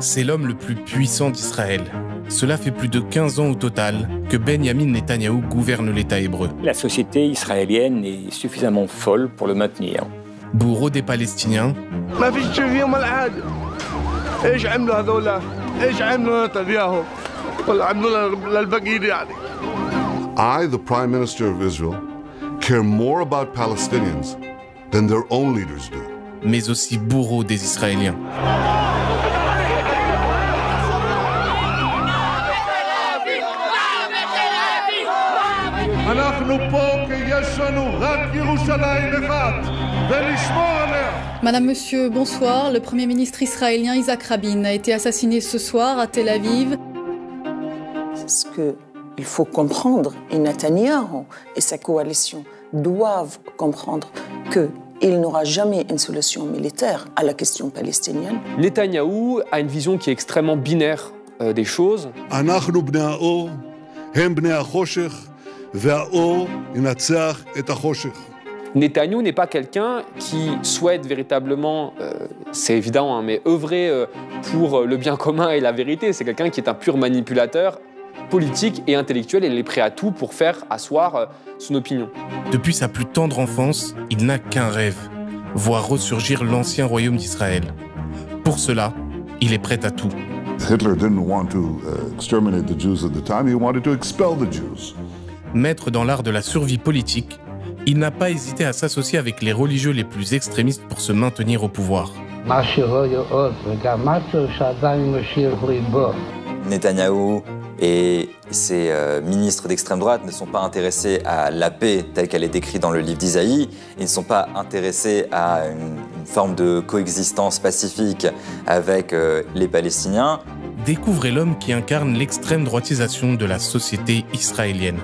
C'est l'homme le plus puissant d'Israël. Cela fait plus de 15 ans au total que Benyamin Netanyahou gouverne l'État hébreu. La société israélienne est suffisamment folle pour le maintenir. Bourreau des Palestiniens, I, the Prime Minister of Israel, care more about Palestinians than their own leaders do. mais aussi bourreau des Israéliens. Madame, Monsieur, bonsoir. Le Premier ministre israélien Yitzhak Rabin a été assassiné ce soir à Tel Aviv. Ce qu'il faut comprendre, et Netanyahou et sa coalition doivent comprendre qu'il n'aura jamais une solution militaire à la question palestinienne. Netanyahou a une vision qui est extrêmement binaire des choses. Netanyahou n'est pas quelqu'un qui souhaite véritablement, c'est évident, mais œuvrer pour le bien commun et la vérité. C'est quelqu'un qui est un pur manipulateur politique et intellectuel, et il est prêt à tout pour faire asseoir son opinion. Depuis sa plus tendre enfance, il n'a qu'un rêve, voir ressurgir l'ancien royaume d'Israël. Pour cela, il est prêt à tout. Hitler didn't want to exterminate the Jews at the time, he wanted to expel the Jews. Maître dans l'art de la survie politique, il n'a pas hésité à s'associer avec les religieux les plus extrémistes pour se maintenir au pouvoir. Netanyahou et ses ministres d'extrême droite ne sont pas intéressés à la paix telle qu'elle est décrite dans le livre d'Isaïe. Ils ne sont pas intéressés à une forme de coexistence pacifique avec les Palestiniens. Découvrez l'homme qui incarne l'extrême droitisation de la société israélienne.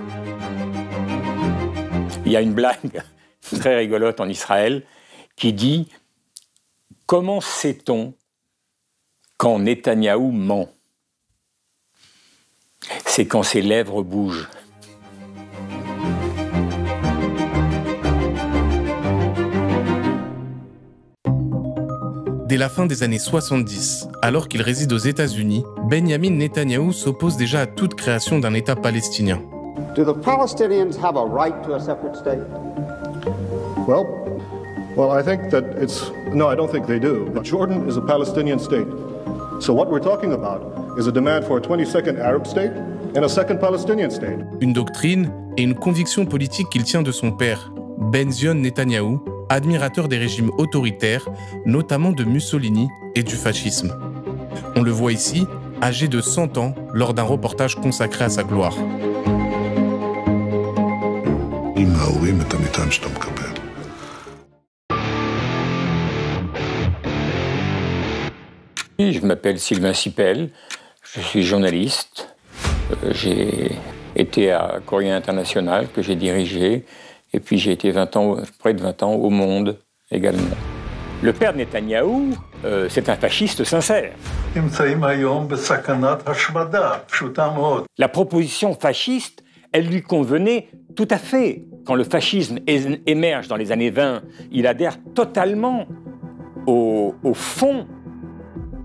Il y a une blague très rigolote en Israël qui dit « Comment sait-on quand Netanyahou ment ? C'est quand ses lèvres bougent. » Dès la fin des années 70, alors qu'il réside aux États-Unis, Benyamin Netanyahou s'oppose déjà à toute création d'un État palestinien. Do the Palestinians have a right to a separate state? Well, I think that it's... No, I don't think they do. But Jordan is a Palestinian state. So what we're talking about is a demand for a 22nd Arab state and a second Palestinian state. Une doctrine et une conviction politique qu'il tient de son père, Benzion Netanyahou, admirateur des régimes autoritaires, notamment de Mussolini et du fascisme. On le voit ici, âgé de 100 ans, lors d'un reportage consacré à sa gloire. Je m'appelle Sylvain Sipel, je suis journaliste. J'ai été à Courrier International que j'ai dirigé, et puis j'ai été près de 20 ans au Monde également. Le père de Netanyahou, c'est un fasciste sincère. La proposition fasciste, elle lui convenait tout à fait. Quand le fascisme émerge dans les années 20, il adhère totalement au fond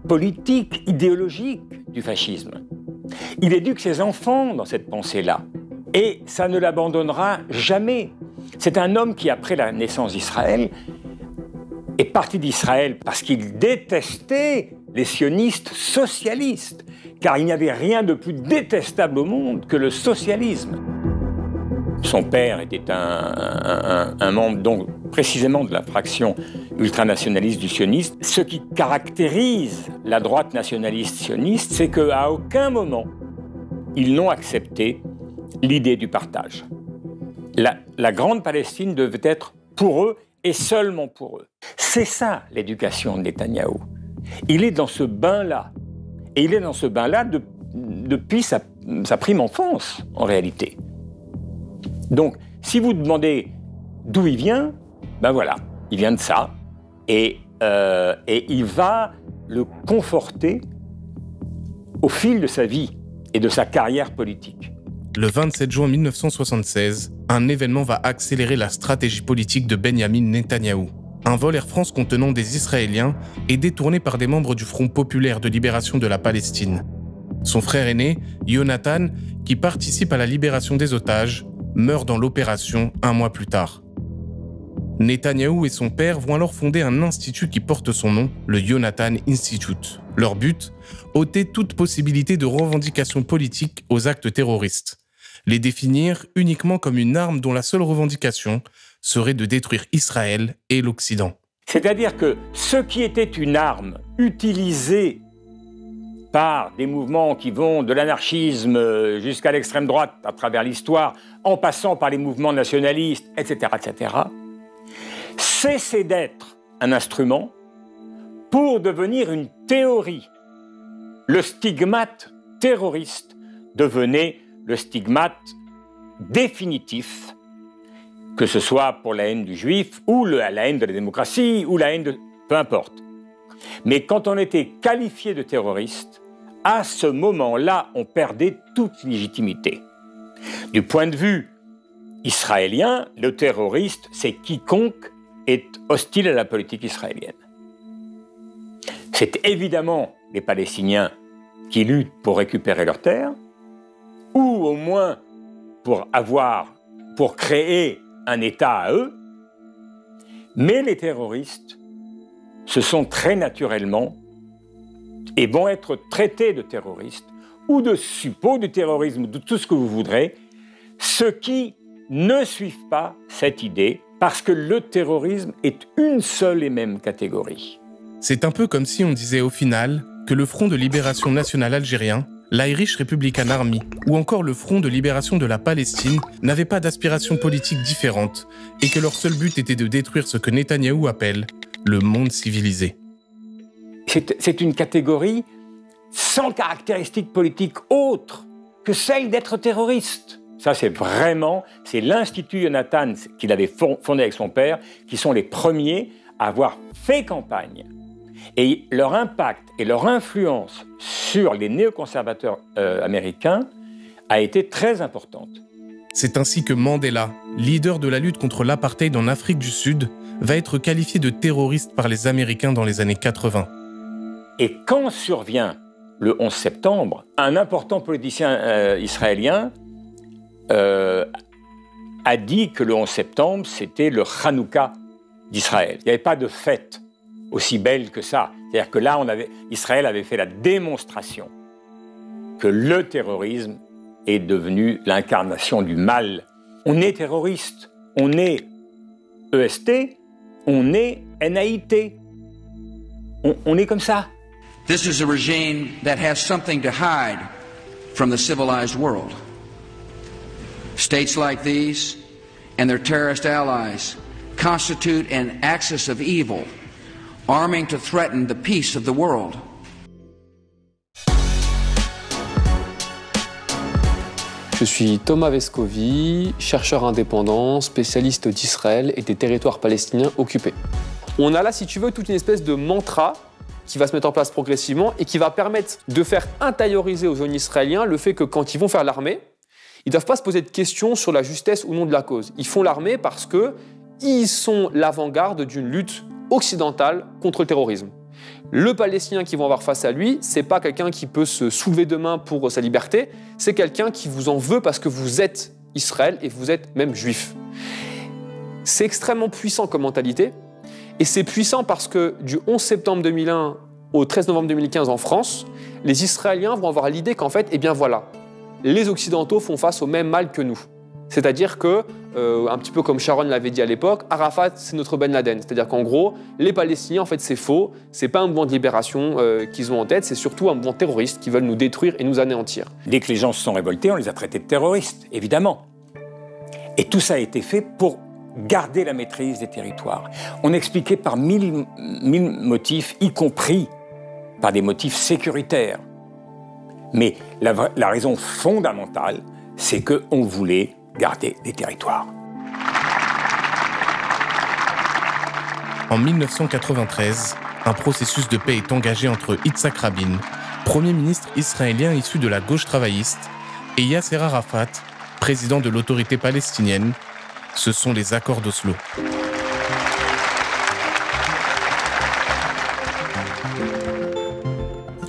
politique, idéologique du fascisme. Il éduque ses enfants dans cette pensée-là. Et ça ne l'abandonnera jamais. C'est un homme qui, après la naissance d'Israël, est parti d'Israël parce qu'il détestait les sionistes socialistes, car il n'y avait rien de plus détestable au monde que le socialisme. Son père était un membre, donc, précisément de la fraction ultranationaliste du sionisme. Ce qui caractérise la droite nationaliste sioniste, c'est qu'à aucun moment, ils n'ont accepté l'idée du partage. La grande Palestine devait être pour eux et seulement pour eux. C'est ça l'éducation de Netanyahou. Il est dans ce bain-là. Et il est dans ce bain-là depuis sa prime enfance, en réalité. Donc, si vous demandez d'où il vient, ben voilà, il vient de ça. Et il va le conforter au fil de sa vie et de sa carrière politique. Le 27 juin 1976, un événement va accélérer la stratégie politique de Benyamin Netanyahou. un vol Air France contenant des Israéliens est détourné par des membres du Front populaire de libération de la Palestine. Son frère aîné, Yonatan, qui participe à la libération des otages, meurt dans l'opération un mois plus tard. Netanyahou et son père vont alors fonder un institut qui porte son nom, le Yonatan Institute. Leur but, ôter toute possibilité de revendication politique aux actes terroristes. Les définir uniquement comme une arme dont la seule revendication serait de détruire Israël et l'Occident. C'est-à-dire que ce qui était une arme utilisée par des mouvements qui vont de l'anarchisme jusqu'à l'extrême droite à travers l'histoire, en passant par les mouvements nationalistes, etc., cessait d'être un instrument pour devenir une théorie. Le stigmate terroriste devenait le stigmate définitif, que ce soit pour la haine du juif, ou la haine de la démocratie, ou la haine de... peu importe. Mais quand on était qualifié de terroriste, à ce moment-là, on perdait toute légitimité. Du point de vue israélien, le terroriste, c'est quiconque est hostile à la politique israélienne. C'est évidemment les Palestiniens qui luttent pour récupérer leurs terres, ou au moins pour créer un État à eux, mais les terroristes, ce sont très naturellement et vont être traités de terroristes ou de suppôts du terrorisme, de tout ce que vous voudrez, ceux qui ne suivent pas cette idée parce que le terrorisme est une seule et même catégorie. C'est un peu comme si on disait au final que le Front de libération nationale algérien, l'Irish Republican Army ou encore le Front de libération de la Palestine n'avaient pas d'aspirations politiques différentes et que leur seul but était de détruire ce que Netanyahou appelle le monde civilisé. C'est une catégorie sans caractéristiques politiques autres que celle d'être terroriste. Ça, c'est l'Institut Yonatan qu'il avait fondé avec son père, qui sont les premiers à avoir fait campagne. Et leur impact et leur influence sur les néoconservateurs américains a été très importante. C'est ainsi que Mandela, leader de la lutte contre l'apartheid en Afrique du Sud, va être qualifié de terroriste par les Américains dans les années 80. Et quand survient le 11 septembre, un important politicien israélien a dit que le 11 septembre, c'était le Hanouka d'Israël. Il n'y avait pas de fête aussi belle que ça. C'est-à-dire que là, Israël avait fait la démonstration que le terrorisme est devenu l'incarnation du mal. On est terroriste, on est EST, on est NAIT. On est comme ça. This is a regime that has something to hide from the civilized world. States like these and their terrorist allies constitute an axis of evil, arming to threaten the peace of the world. Je suis Thomas Vescovi, chercheur indépendant, spécialiste d'Israël et des territoires palestiniens occupés. On a là, si tu veux, toute une espèce de mantra qui va se mettre en place progressivement et qui va permettre de faire intérioriser aux jeunes Israéliens le fait que quand ils vont faire l'armée, ils ne doivent pas se poser de questions sur la justesse ou non de la cause. Ils font l'armée parce qu'ils sont l'avant-garde d'une lutte occidentale contre le terrorisme. Le Palestinien qu'ils vont avoir face à lui, ce n'est pas quelqu'un qui peut se soulever demain pour sa liberté, c'est quelqu'un qui vous en veut parce que vous êtes Israël et vous êtes même juif. C'est extrêmement puissant comme mentalité. Et c'est puissant parce que du 11 septembre 2001 au 13 novembre 2015 en France, les Israéliens vont avoir l'idée qu'en fait, eh bien voilà, les Occidentaux font face au même mal que nous. C'est-à-dire que, un petit peu comme Sharon l'avait dit à l'époque, Arafat, c'est notre Ben Laden. C'est-à-dire qu'en gros, les Palestiniens, en fait, c'est faux. C'est pas un mouvement de libération qu'ils ont en tête, c'est surtout un mouvement terroriste qui veulent nous détruire et nous anéantir. Dès que les gens se sont révoltés, on les a traités de terroristes, évidemment. Et tout ça a été fait pour garder la maîtrise des territoires. On expliquait par mille motifs, y compris par des motifs sécuritaires. Mais la raison fondamentale, c'est qu'on voulait garder des territoires. En 1993, un processus de paix est engagé entre Yitzhak Rabin, Premier ministre israélien issu de la gauche travailliste, et Yasser Arafat, président de l'autorité palestinienne. Ce sont les accords d'Oslo.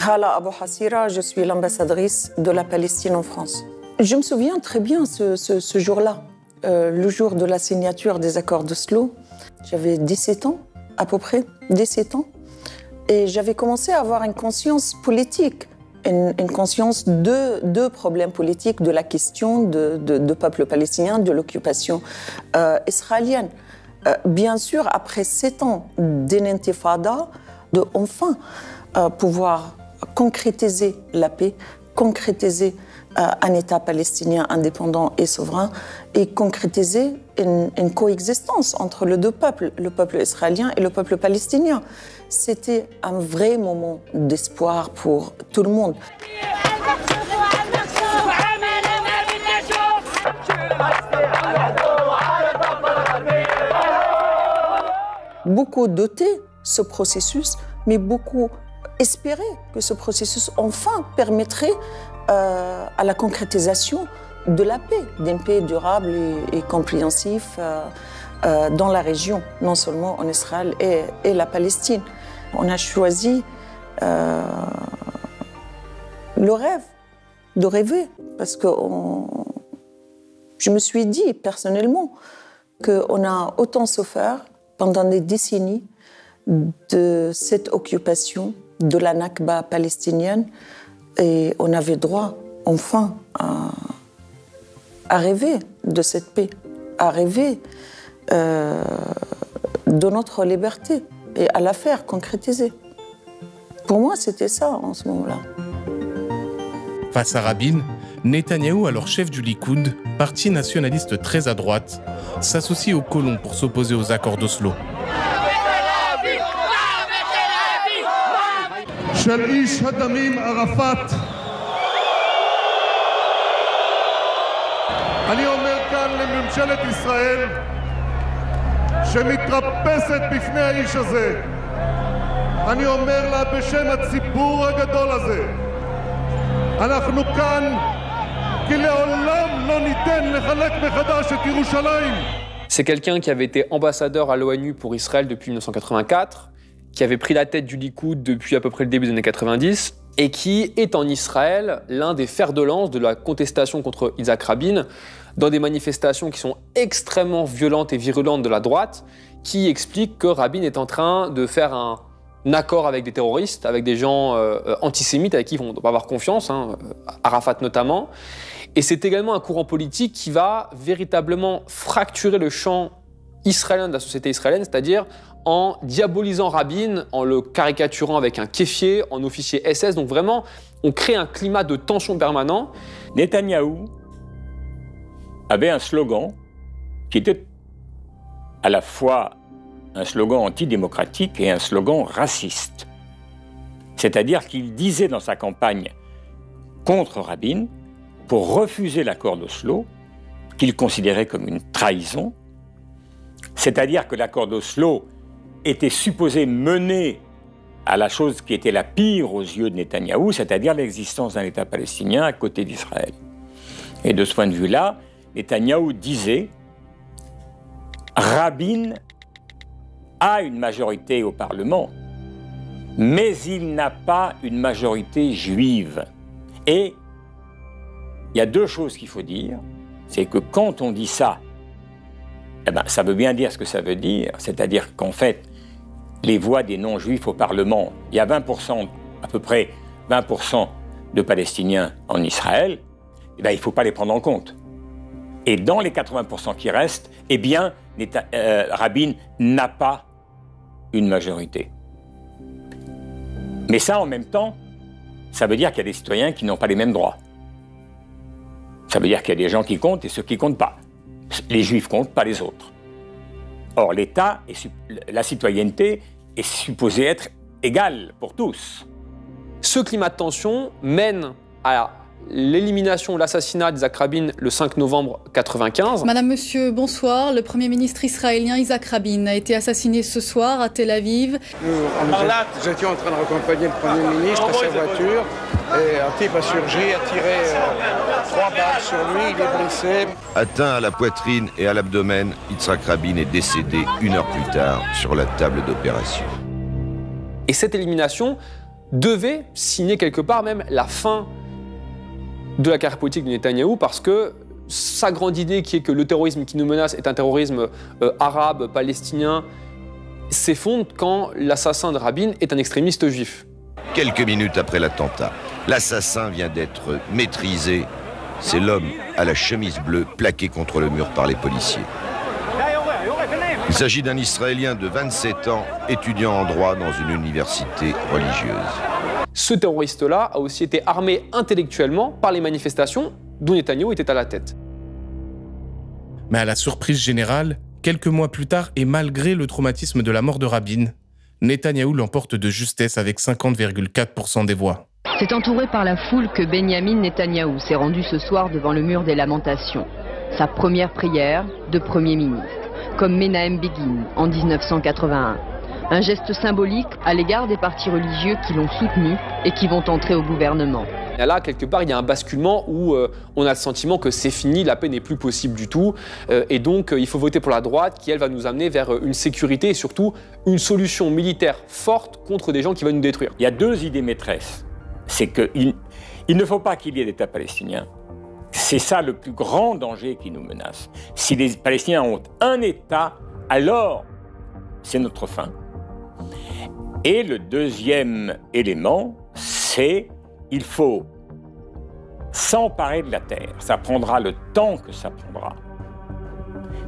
Hala Abou Hassira, je suis l'ambassadrice de la Palestine en France. Je me souviens très bien ce jour-là, le jour de la signature des accords d'Oslo. J'avais 17 ans, à peu près, 17 ans. Et j'avais commencé à avoir une conscience politique, une conscience de problèmes politiques, de la question de peuple palestinien, de l'occupation israélienne. Bien sûr, après 7 ans d'une intifada, de enfin pouvoir concrétiser la paix, concrétiser un État palestinien indépendant et souverain et concrétiser une coexistence entre les deux peuples, le peuple israélien et le peuple palestinien. C'était un vrai moment d'espoir pour tout le monde. Beaucoup doutaient ce processus, mais beaucoup espéraient que ce processus enfin permettrait à la concrétisation de la paix, d'une paix durable et compréhensive dans la région, non seulement en Israël et la Palestine. On a choisi le rêve, de rêver, parce que je me suis dit personnellement qu'on a autant souffert pendant des décennies de cette occupation de la Nakba palestinienne et on avait droit enfin à rêver de cette paix, à rêver de notre liberté et à la faire concrétiser. Pour moi, c'était ça en ce moment-là. Face à Rabin, Netanyahou, alors chef du Likoud, parti nationaliste très à droite, s'associe aux colons pour s'opposer aux accords d'Oslo. של איש הדמים ערפאת. אני אומר כאן לממשלת ישראל שמתרפסת בפני האיש הזה. אני אומר לה בשם הציבור הגדול הזה. אנחנו כאן כי לעולם לא ניתן לחלק מחדש את ירושלים. C'est quelqu'un qui avait été ambassadeur à l'ONU pour Israël depuis 1984, qui avait pris la tête du Likoud depuis à peu près le début des années 90 et qui est en Israël l'un des fers de lance de la contestation contre Yitzhak Rabin dans des manifestations qui sont extrêmement violentes et virulentes de la droite qui expliquent que Rabin est en train de faire un accord avec des terroristes, avec des gens antisémites avec qui on ne doit pas avoir confiance, Arafat notamment. Et c'est également un courant politique qui va véritablement fracturer le champ israélien de la société israélienne, c'est-à-dire en diabolisant Rabin, en le caricaturant avec un kéfier, en officier SS. Donc vraiment, on crée un climat de tension permanent. Netanyahou avait un slogan qui était à la fois un slogan antidémocratique et un slogan raciste. C'est-à-dire qu'il disait dans sa campagne contre Rabin, pour refuser l'accord d'Oslo, qu'il considérait comme une trahison, c'est-à-dire que l'accord d'Oslo était supposé mener à la chose qui était la pire aux yeux de Netanyahou, c'est-à-dire l'existence d'un État palestinien à côté d'Israël. Et de ce point de vue-là, Netanyahou disait « Rabin a une majorité au Parlement, mais il n'a pas une majorité juive. » Et il y a deux choses qu'il faut dire, c'est que quand on dit ça, eh ben, ça veut bien dire ce que ça veut dire, c'est-à-dire qu'en fait, les voix des non-juifs au Parlement, il y a 20%, à peu près 20% de Palestiniens en Israël, eh ben, il ne faut pas les prendre en compte. Et dans les 80% qui restent, eh bien, Rabin n'a pas une majorité. Mais ça, en même temps, ça veut dire qu'il y a des citoyens qui n'ont pas les mêmes droits. Ça veut dire qu'il y a des gens qui comptent et ceux qui ne comptent pas. Les juifs comptent, pas les autres. Or, l'État, la citoyenneté est supposée être égale pour tous. Ce climat de tension mène à l'élimination, l'assassinat d'Yitzhak Rabin le 5 novembre 1995. Madame, Monsieur, bonsoir. Le Premier ministre israélien Yitzhak Rabin a été assassiné ce soir à Tel Aviv. Nous étions en train de raccompagner le Premier ministre à sa voiture et un type a surgi, a tiré 3 balles sur lui, il est blessé. Atteint à la poitrine et à l'abdomen, Yitzhak Rabin est décédé 1 heure plus tard sur la table d'opération. Et cette élimination devait signer quelque part même la fin de la carrière politique de Netanyahou, parce que sa grande idée qui est que le terrorisme qui nous menace est un terrorisme arabe, palestinien, s'effondre quand l'assassin de Rabin est un extrémiste juif. Quelques minutes après l'attentat, l'assassin vient d'être maîtrisé. C'est l'homme à la chemise bleue plaqué contre le mur par les policiers. Il s'agit d'un Israélien de 27 ans, étudiant en droit dans une université religieuse. Ce terroriste-là a aussi été armé intellectuellement par les manifestations dont Netanyahou était à la tête. Mais à la surprise générale, quelques mois plus tard et malgré le traumatisme de la mort de Rabin, Netanyahou l'emporte de justesse avec 50,4% des voix. C'est entouré par la foule que Benyamin Netanyahou s'est rendu ce soir devant le mur des lamentations. Sa première prière de Premier ministre, comme Menahem Begin en 1981. Un geste symbolique à l'égard des partis religieux qui l'ont soutenu et qui vont entrer au gouvernement. Et là, quelque part, il y a un basculement où on a le sentiment que c'est fini, la paix n'est plus possible du tout. Et donc, il faut voter pour la droite qui, elle, va nous amener vers une sécurité et surtout une solution militaire forte contre des gens qui veulent nous détruire. Il y a deux idées maîtresses. C'est qu'il ne faut pas qu'il y ait d'État palestinien. C'est ça le plus grand danger qui nous menace. Si les Palestiniens ont un État, alors c'est notre fin. Et le deuxième élément, c'est qu'il faut s'emparer de la terre. Ça prendra le temps que ça prendra.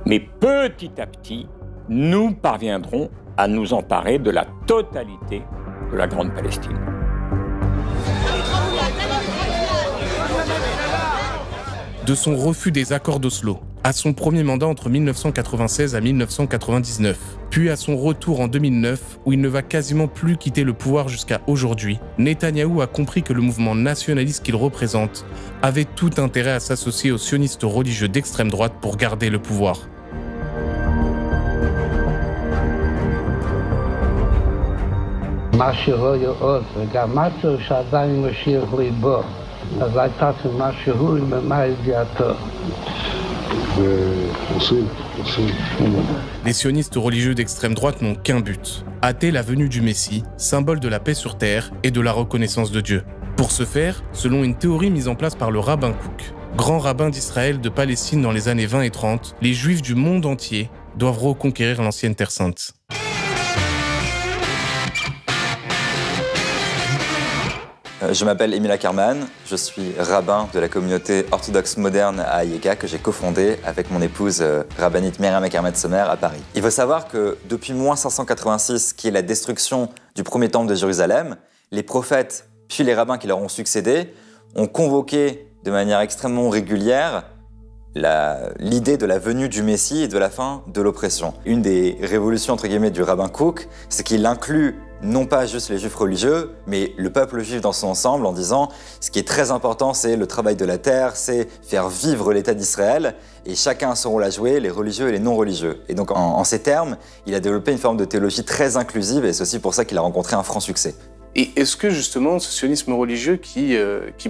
Mais petit à petit, nous parviendrons à nous emparer de la totalité de la Grande Palestine. De son refus des accords d'Oslo, à son premier mandat entre 1996 à 1999, puis à son retour en 2009, où il ne va quasiment plus quitter le pouvoir jusqu'à aujourd'hui, Netanyahou a compris que le mouvement nationaliste qu'il représente avait tout intérêt à s'associer aux sionistes religieux d'extrême droite pour garder le pouvoir. Les sionistes religieux d'extrême droite n'ont qu'un but, hâter la venue du Messie, symbole de la paix sur terre et de la reconnaissance de Dieu. Pour ce faire, selon une théorie mise en place par le rabbin Kook, grand rabbin d'Israël de Palestine dans les années 20 et 30, les Juifs du monde entier doivent reconquérir l'ancienne Terre Sainte. Je m'appelle Émile Ackerman, je suis rabbin de la communauté orthodoxe moderne à Ayeka que j'ai cofondée avec mon épouse rabbinite Myriam Ackerman-Sommer à Paris. Il faut savoir que depuis moins 586, qui est la destruction du premier temple de Jérusalem, les prophètes puis les rabbins qui leur ont succédé ont convoqué de manière extrêmement régulière l'idée de la venue du Messie et de la fin de l'oppression. Une des révolutions entre guillemets du rabbin Kook, c'est qu'il inclut non pas juste les juifs religieux, mais le peuple juif dans son ensemble en disant ce qui est très important, c'est le travail de la terre, c'est faire vivre l'État d'Israël et chacun a son rôle à jouer, les religieux et les non-religieux. Et donc en ces termes, il a développé une forme de théologie très inclusive et c'est aussi pour ça qu'il a rencontré un franc succès. Et est-ce que justement ce sionisme religieux qui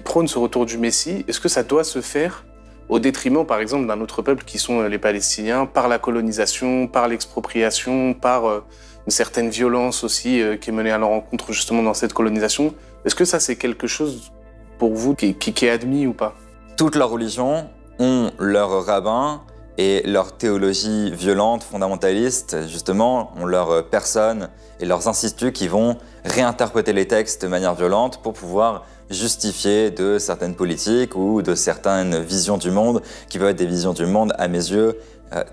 prône ce retour du Messie, est-ce que ça doit se faire au détriment, par exemple, d'un autre peuple qui sont les Palestiniens, par la colonisation, par l'expropriation, par une certaine violence aussi qui est menée à leur rencontre justement dans cette colonisation. Est-ce que ça, c'est quelque chose pour vous qui est admis ou pas? Toutes leurs religions ont leurs rabbins et leur théologie violente, fondamentaliste, justement, ont leurs personnes et leurs instituts qui vont réinterpréter les textes de manière violente pour pouvoir justifier de certaines politiques ou de certaines visions du monde qui peuvent être des visions du monde, à mes yeux,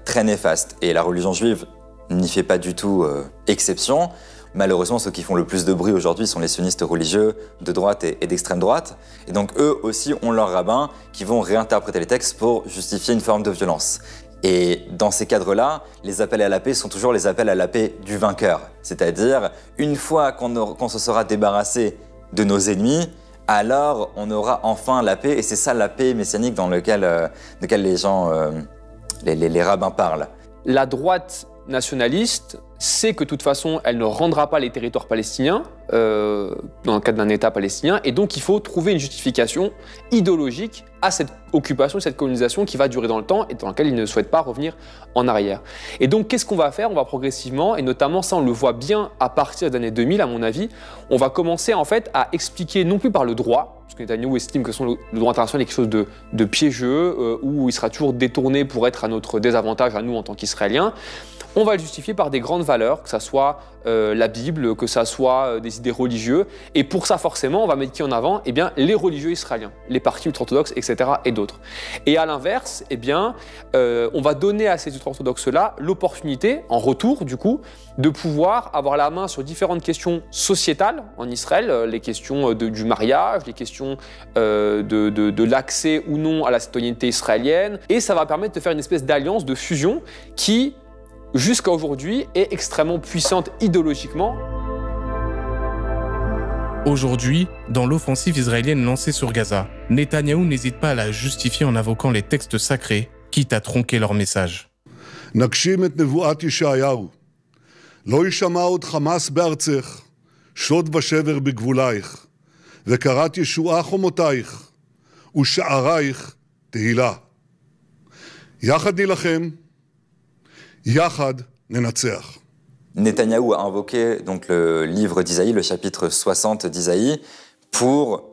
très néfastes. Et la religion juive n'y fait pas du tout exception. Malheureusement, ceux qui font le plus de bruit aujourd'hui sont les sionistes religieux de droite et d'extrême droite. Et donc eux aussi ont leurs rabbins qui vont réinterpréter les textes pour justifier une forme de violence. Et dans ces cadres-là, les appels à la paix sont toujours les appels à la paix du vainqueur. C'est-à-dire, une fois qu'on se sera débarrassé de nos ennemis, alors on aura enfin la paix. Et c'est ça la paix messianique dans lequel les gens, les rabbins parlent. La droite nationaliste sait que de toute façon, elle ne rendra pas les territoires palestiniens dans le cadre d'un État palestinien, et donc il faut trouver une justification idéologique à cette occupation, cette colonisation qui va durer dans le temps et dans laquelle ils ne souhaitent pas revenir en arrière. Et donc qu'est-ce qu'on va faire? On va progressivement, et notamment ça on le voit bien à partir des années 2000 à mon avis, on va commencer en fait à expliquer non plus par le droit, parce que Netanyahou estime que le droit international est quelque chose de piégeux, où il sera toujours détourné pour être à notre désavantage à nous en tant qu'Israéliens. On va le justifier par des grandes valeurs, que ça soit la Bible, que ça soit des idées religieuses. Et pour ça, forcément, on va mettre qui en avant? Eh bien, les religieux israéliens, les partis ultra-orthodoxes, etc. et d'autres. Et à l'inverse, eh bien, on va donner à ces ultra-orthodoxes-là l'opportunité, en retour, du coup, de pouvoir avoir la main sur différentes questions sociétales en Israël, les questions du mariage, les questions de l'accès ou non à la citoyenneté israélienne. Et ça va permettre de faire une espèce d'alliance, de fusion qui, jusqu'à aujourd'hui, est extrêmement puissante idéologiquement. Aujourd'hui, dans l'offensive israélienne lancée sur Gaza, Netanyahou n'hésite pas à la justifier en invoquant les textes sacrés, quitte à tronquer leur message. נגשים את נבואת ישעיהו. לא יישמע עוד חמאס בארצך, שוד ושבר בגבולייך, וקראת ישועה חומותייך, ושערייך תהילה. יחד נילחם, יחד ננצח. Netanyahou a invoqué donc le livre d'Isaïe, le chapitre 60 d'Isaïe, pour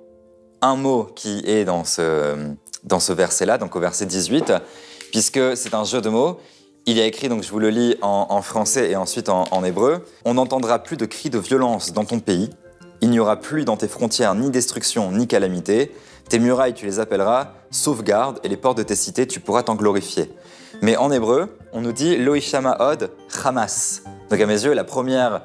un mot qui est dans ce verset-là, donc au verset 18, puisque c'est un jeu de mots. Il y a écrit, donc je vous le lis en français et ensuite en hébreu, « On n'entendra plus de cris de violence dans ton pays, il n'y aura plus dans tes frontières ni destruction ni calamité, tes murailles tu les appelleras sauvegarde et les portes de tes cités tu pourras t'en glorifier. » Mais en hébreu, on nous dit « Lo ishama od Hamas ». Donc à mes yeux, la première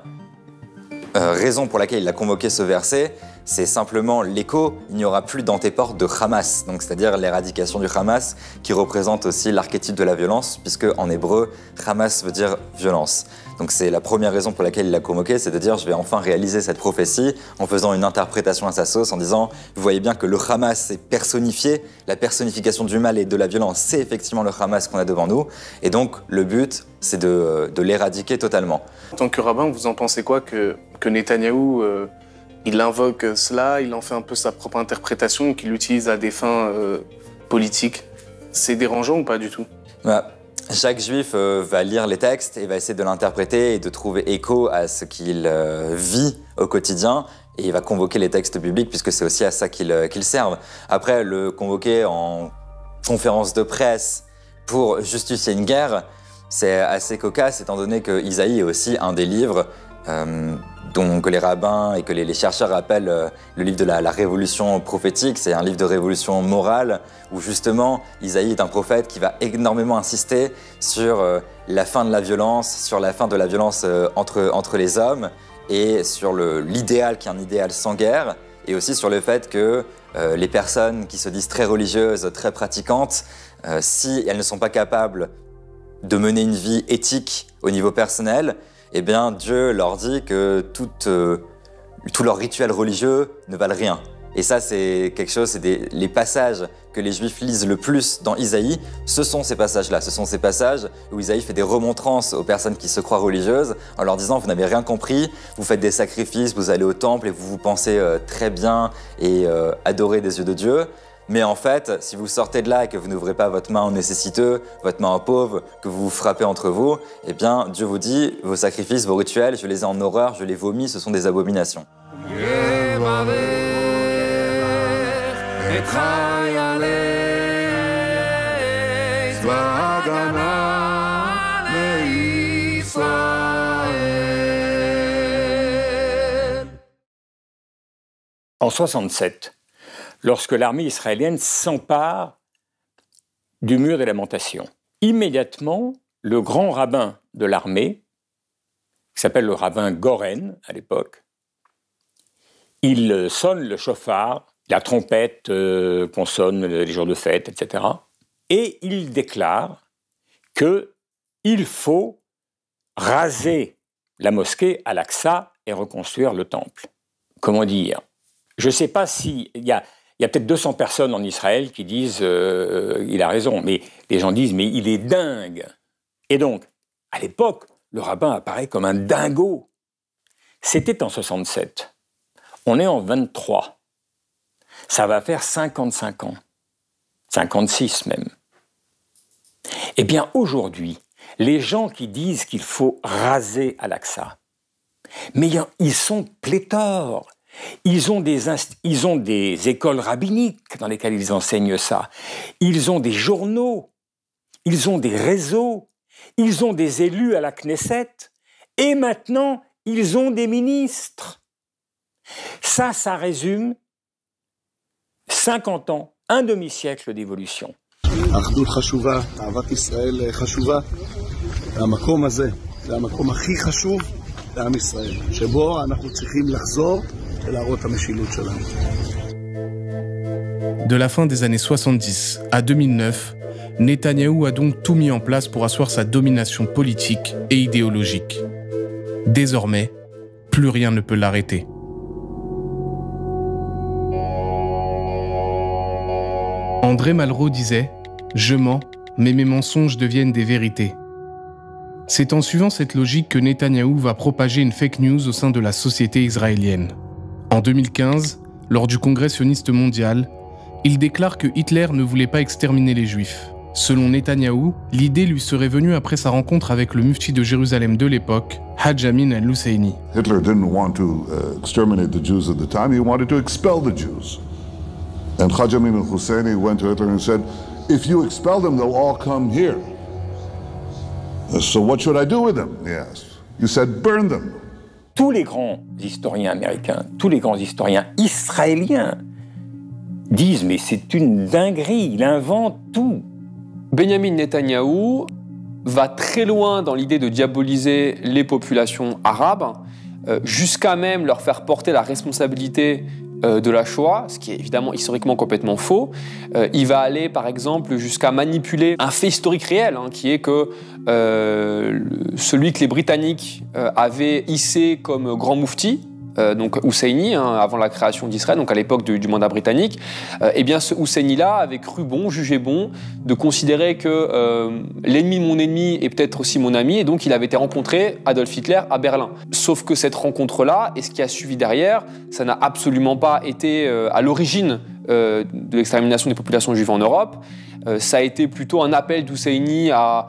raison pour laquelle il a convoqué ce verset, c'est simplement l'écho, il n'y aura plus dans tes portes de Hamas, donc c'est-à-dire l'éradication du Hamas, qui représente aussi l'archétype de la violence, puisque en hébreu, Hamas veut dire violence. Donc c'est la première raison pour laquelle il l'a convoqué, c'est de dire je vais enfin réaliser cette prophétie en faisant une interprétation à sa sauce, en disant vous voyez bien que le Hamas est personnifié, la personnification du mal et de la violence, c'est effectivement le Hamas qu'on a devant nous, et donc le but c'est de l'éradiquer totalement. En tant que rabbin, vous en pensez quoi que Netanyahou il invoque cela, il en fait un peu sa propre interprétation et qu'il l'utilise à des fins politiques? C'est dérangeant ou pas du tout? Chaque juif va lire les textes et va essayer de l'interpréter et de trouver écho à ce qu'il vit au quotidien, et il va convoquer les textes bibliques puisque c'est aussi à ça qu'ils servent. Après, le convoquer en conférence de presse pour justifier une guerre, c'est assez cocasse étant donné que Isaïe est aussi un des livres que les rabbins et que les chercheurs appellent le livre de la révolution prophétique. C'est un livre de révolution morale où justement Isaïe est un prophète qui va énormément insister sur la fin de la violence, entre les hommes, et sur l'idéal qui est un idéal sans guerre, et aussi sur le fait que les personnes qui se disent très religieuses, très pratiquantes, si elles ne sont pas capables de mener une vie éthique au niveau personnel, eh bien Dieu leur dit que tous leurs rituels religieux ne valent rien. Et ça, c'est quelque chose, c'est les passages que les Juifs lisent le plus dans Isaïe, ce sont ces passages-là. Ce sont ces passages où Isaïe fait des remontrances aux personnes qui se croient religieuses en leur disant « Vous n'avez rien compris, vous faites des sacrifices, vous allez au temple et vous vous pensez très bien et adorez des yeux de Dieu. » Mais en fait, si vous sortez de là et que vous n'ouvrez pas votre main aux nécessiteux, votre main aux pauvres, que vous vous frappez entre vous, eh bien, Dieu vous dit, vos sacrifices, vos rituels, je les ai en horreur, je les vomis, ce sont des abominations. En 67, lorsque l'armée israélienne s'empare du mur des lamentations, immédiatement, le grand rabbin de l'armée, qui s'appelle le rabbin Goren à l'époque, il sonne le chauffard, la trompette qu'on sonne les jours de fête, etc. Et il déclare qu'il faut raser la mosquée Al-Aqsa et reconstruire le temple. Comment dire? Je ne sais pas s'il y a peut-être 200 personnes en Israël qui disent il a raison, mais les gens disent mais il est dingue. Et donc, à l'époque, le rabbin apparaît comme un dingo. C'était en 67. On est en 23. Ça va faire 55 ans. 56 même. Eh bien, aujourd'hui, les gens qui disent qu'il faut raser Al-Aqsa, mais ils sont pléthores. Ils ont des écoles rabbiniques dans lesquelles ils enseignent ça. Ils ont des journaux. Ils ont des réseaux. Ils ont des élus à la Knesset. Et maintenant, ils ont des ministres. Ça résume 50 ans, un demi-siècle d'évolution. האחדות חשובה, אהבת ישראל חשובה. המקום הזה, זה המקום הכי חשוב לעם ישראל, שבו אנחנו צריכים לחזור ולהראות את המשילות שלנו. De la fin des années 70 à 2009, Netanyahou a donc tout mis en place pour asseoir sa domination politique et idéologique. Désormais, plus rien ne peut l'arrêter. André Malraux disait « Je mens, mais mes mensonges deviennent des vérités ». C'est en suivant cette logique que Netanyahou va propager une fake news au sein de la société israélienne. En 2015, lors du Congrès sioniste mondial, il déclare que Hitler ne voulait pas exterminer les Juifs. Selon Netanyahou, l'idée lui serait venue après sa rencontre avec le mufti de Jérusalem de l'époque, Haj Amin al-Husseini. Hitler didn't want to exterminate the Jews at the time, he wanted to expel the Jews. And Haj Amin al-Husseini went to Hitler and said, if you expel them, they'll all come here. So what should I do with them? He asked. You said, burn them. Tous les grands historiens américains, tous les grands historiens israéliens disent mais c'est une dinguerie, il invente tout. Benyamin Netanyahou va très loin dans l'idée de diaboliser les populations arabes, jusqu'à même leur faire porter la responsabilité de la Shoah, ce qui est évidemment historiquement complètement faux. Il va aller par exemple jusqu'à manipuler un fait historique réel, qui est que celui que les Britanniques avaient hissé comme grand moufti, donc Husseini, avant la création d'Israël, donc à l'époque du mandat britannique, eh bien ce Husseini-là avait cru bon, jugé bon, de considérer que l'ennemi de mon ennemi est peut-être aussi mon ami, et donc il avait été rencontré, Adolf Hitler, à Berlin. Sauf que cette rencontre-là, et ce qui a suivi derrière, ça n'a absolument pas été à l'origine de l'extermination des populations juives en Europe. Ça a été plutôt un appel d'Husseini à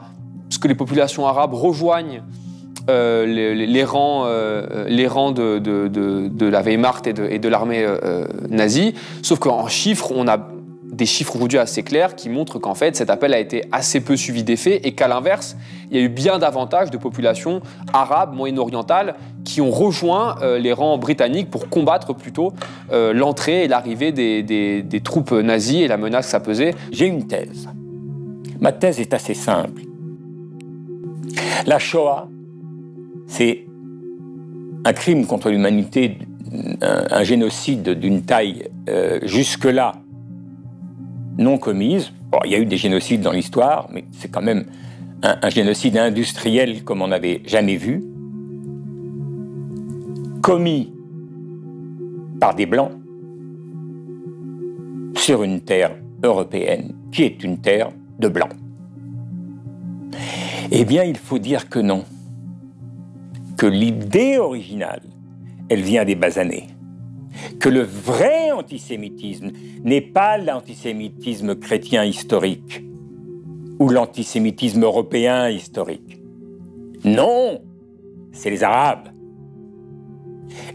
ce que les populations arabes rejoignent les rangs de la Wehrmacht et de l'armée nazie. Sauf qu'en chiffres, on a des chiffres aujourd'hui assez clairs qui montrent qu'en fait, cet appel a été assez peu suivi d'effet et qu'à l'inverse, il y a eu bien davantage de populations arabes, moyen-orientales, qui ont rejoint les rangs britanniques pour combattre plutôt l'entrée et l'arrivée des troupes nazies et la menace que ça pesait. J'ai une thèse. Ma thèse est assez simple. La Shoah, c'est un crime contre l'humanité, un génocide d'une taille jusque-là non commise. Bon, il y a eu des génocides dans l'histoire, mais c'est quand même un génocide industriel comme on n'avait jamais vu, commis par des Blancs sur une terre européenne qui est une terre de Blancs. Eh bien, il faut dire que non. Que l'idée originale, elle vient des bas années. Que le vrai antisémitisme n'est pas l'antisémitisme chrétien historique ou l'antisémitisme européen historique. Non, c'est les Arabes.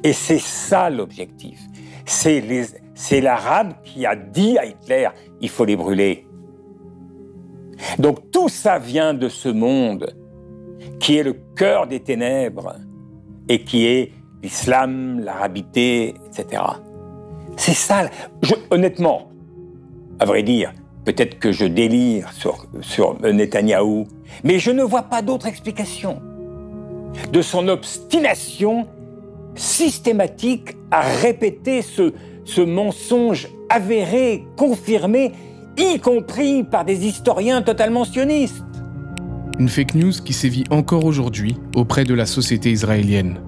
Et c'est ça l'objectif. C'est l'Arabe qui a dit à Hitler, il faut les brûler. Donc tout ça vient de ce monde qui est le cœur des ténèbres et qui est l'islam, l'arabité, etc. C'est ça. Honnêtement, à vrai dire, peut-être que je délire sur Netanyahou, mais je ne vois pas d'autre explication de son obstination systématique à répéter ce mensonge avéré, confirmé, y compris par des historiens totalement sionistes. Une fake news qui sévit encore aujourd'hui auprès de la société israélienne.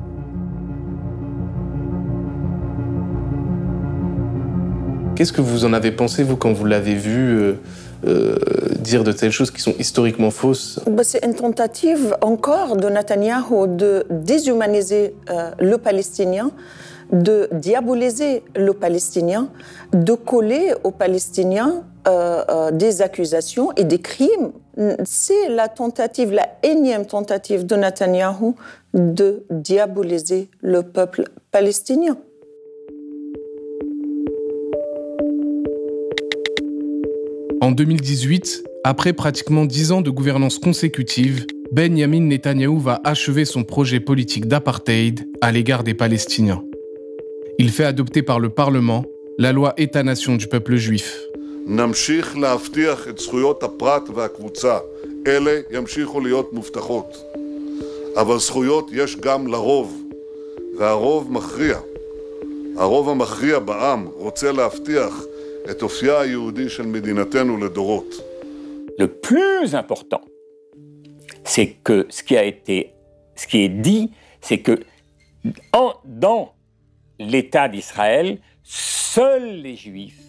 Qu'est-ce que vous en avez pensé, vous, quand vous l'avez vu dire de telles choses qui sont historiquement fausses? C'est une tentative encore de Netanyahou de déshumaniser le Palestinien de diaboliser le Palestinien, de coller aux Palestiniens des accusations et des crimes. C'est la énième tentative de Netanyahou de diaboliser le peuple palestinien. En 2018, après pratiquement 10 ans de gouvernance consécutive, Benyamin Netanyahou va achever son projet politique d'apartheid à l'égard des Palestiniens. Il fait adopter par le Parlement la loi État-nation du peuple juif. נמשיך להבטיח את זכויות הפרט והקבוצה. אלה ימשיכו להיות מובטחות. אבל זכויות יש גם לרוב, והרוב מכריע. הרוב המכריע בעם רוצה להבטיח את אופייה היהודי של מדינתנו לדורות. Le plus important, c'est que ce qui est dit, c'est que dans l'État d'Israël, seuls les Juifs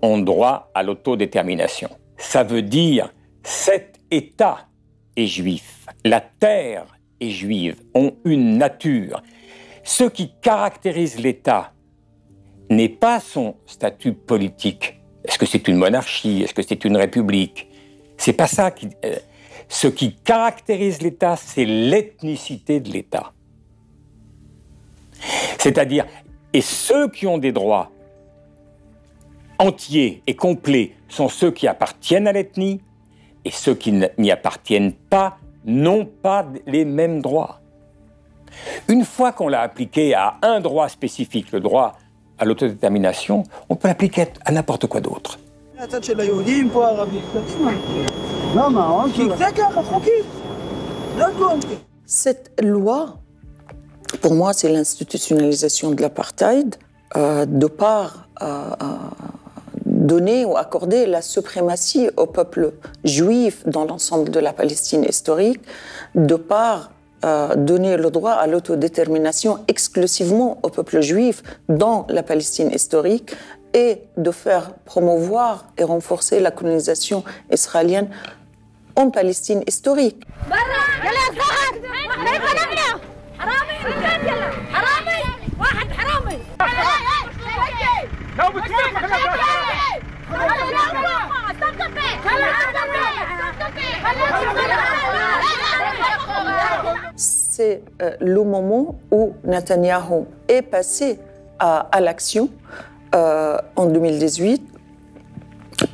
ont droit à l'autodétermination. Ça veut dire cet État est juif, la terre est juive, ont une nature. Ce qui caractérise l'État n'est pas son statut politique. Est-ce que c'est une monarchie? Est-ce que c'est une république? C'est pas ça qui... ce qui caractérise l'État, c'est l'ethnicité de l'État. C'est-à-dire, et ceux qui ont des droits entiers et complets sont ceux qui appartiennent à l'ethnie, et ceux qui n'y appartiennent pas n'ont pas les mêmes droits. Une fois qu'on l'a appliqué à un droit spécifique, le droit à l'autodétermination, on peut l'appliquer à n'importe quoi d'autre. Cette loi, pour moi, c'est l'institutionnalisation de l'apartheid, de par donner ou accorder la suprématie au peuple juif dans l'ensemble de la Palestine historique, de par donner le droit à l'autodétermination exclusivement au peuple juif dans la Palestine historique et de faire promouvoir et renforcer la colonisation israélienne en Palestine historique. C'est le moment où Netanyahou est passé à l'action en 2018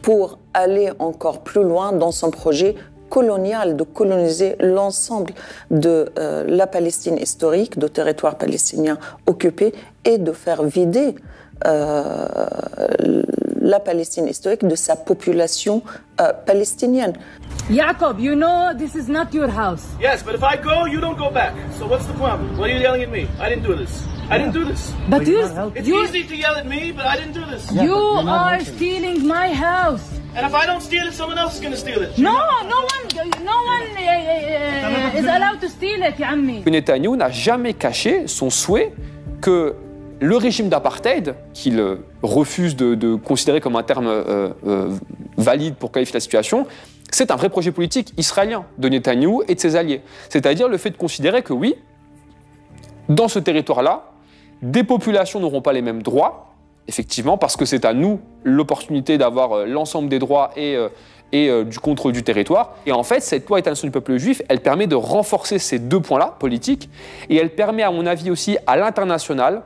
pour aller encore plus loin dans son projet colonial de coloniser l'ensemble de la Palestine historique, de territoires palestiniens occupés et de faire vider la Palestine historique de sa population palestinienne. Jacob, you know this is not your house. Yes, but if I go, you don't go back. So what's the problem? Why are you yelling at me? I didn't do this. I didn't do this. But it's easy to yell at me, but I didn't do this. You are stealing my house. And if I don't steal it, someone else is going to steal it. No one is allowed to steal it, ya ammi. Netanyahou n'a jamais caché son souhait que le régime d'apartheid, qu'il refuse de considérer comme un terme valide pour qualifier la situation, c'est un vrai projet politique israélien de Netanyahou et de ses alliés. C'est-à-dire le fait de considérer que oui, dans ce territoire-là, des populations n'auront pas les mêmes droits, effectivement, parce que c'est à nous l'opportunité d'avoir l'ensemble des droits et du contrôle du territoire. Et en fait, cette loi État-nation du peuple juif, elle permet de renforcer ces deux points-là, politiques, et elle permet, à mon avis aussi, à l'international,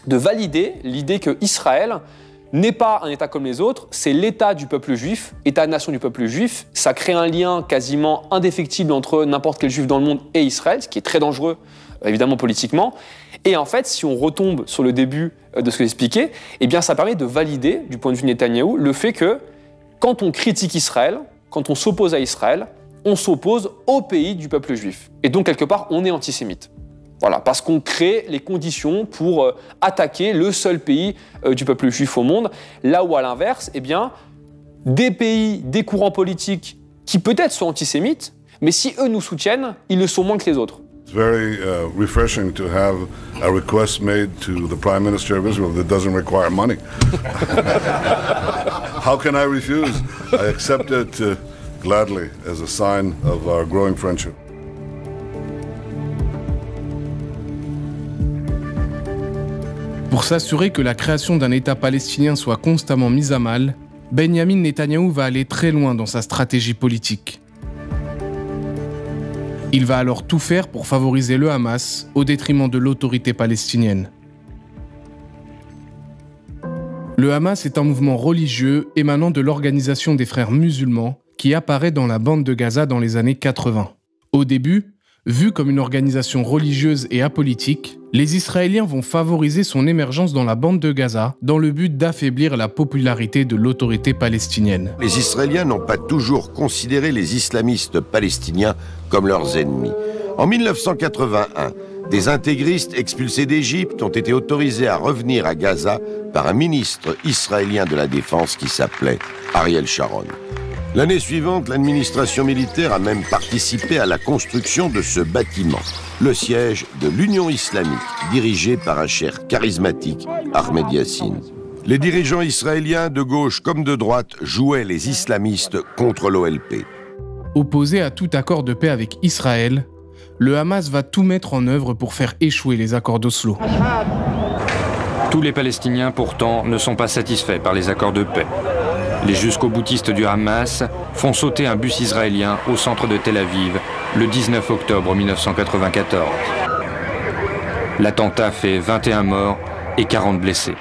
de valider l'idée que Israël n'est pas un État comme les autres, c'est l'État du peuple juif, État-nation du peuple juif. Ça crée un lien quasiment indéfectible entre n'importe quel juif dans le monde et Israël, ce qui est très dangereux, évidemment, politiquement. Et en fait, si on retombe sur le début de ce que j'expliquais, eh bien, ça permet de valider, du point de vue de Netanyahou, le fait que quand on critique Israël, quand on s'oppose à Israël, on s'oppose au pays du peuple juif. Et donc, quelque part, on est antisémite. Voilà, parce qu'on crée les conditions pour attaquer le seul pays du peuple juif au monde, là où à l'inverse, eh bien, des pays, des courants politiques qui peut-être sont antisémites, mais si eux nous soutiennent, ils le sont moins que les autres. It's very refreshing to have a request made to the Prime Minister of Israel that doesn't require money. How can I refuse? I accept it gladly as a sign of our growing friendship. Pour s'assurer que la création d'un État palestinien soit constamment mise à mal, Benyamin Netanyahou va aller très loin dans sa stratégie politique. Il va alors tout faire pour favoriser le Hamas au détriment de l'autorité palestinienne. Le Hamas est un mouvement religieux émanant de l'Organisation des Frères musulmans qui apparaît dans la bande de Gaza dans les années 80. Au début, vu comme une organisation religieuse et apolitique, les Israéliens vont favoriser son émergence dans la bande de Gaza dans le but d'affaiblir la popularité de l'autorité palestinienne. Les Israéliens n'ont pas toujours considéré les islamistes palestiniens comme leurs ennemis. En 1981, des intégristes expulsés d'Égypte ont été autorisés à revenir à Gaza par un ministre israélien de la Défense qui s'appelait Ariel Sharon. L'année suivante, l'administration militaire a même participé à la construction de ce bâtiment, le siège de l'Union islamique, dirigé par un cheikh charismatique, Ahmed Yassine. Les dirigeants israéliens, de gauche comme de droite, jouaient les islamistes contre l'OLP. Opposé à tout accord de paix avec Israël, le Hamas va tout mettre en œuvre pour faire échouer les accords d'Oslo. Tous les Palestiniens, pourtant, ne sont pas satisfaits par les accords de paix. Les jusqu'au-boutistes du Hamas font sauter un bus israélien au centre de Tel Aviv le 19 octobre 1994. L'attentat fait 21 morts et 40 blessés.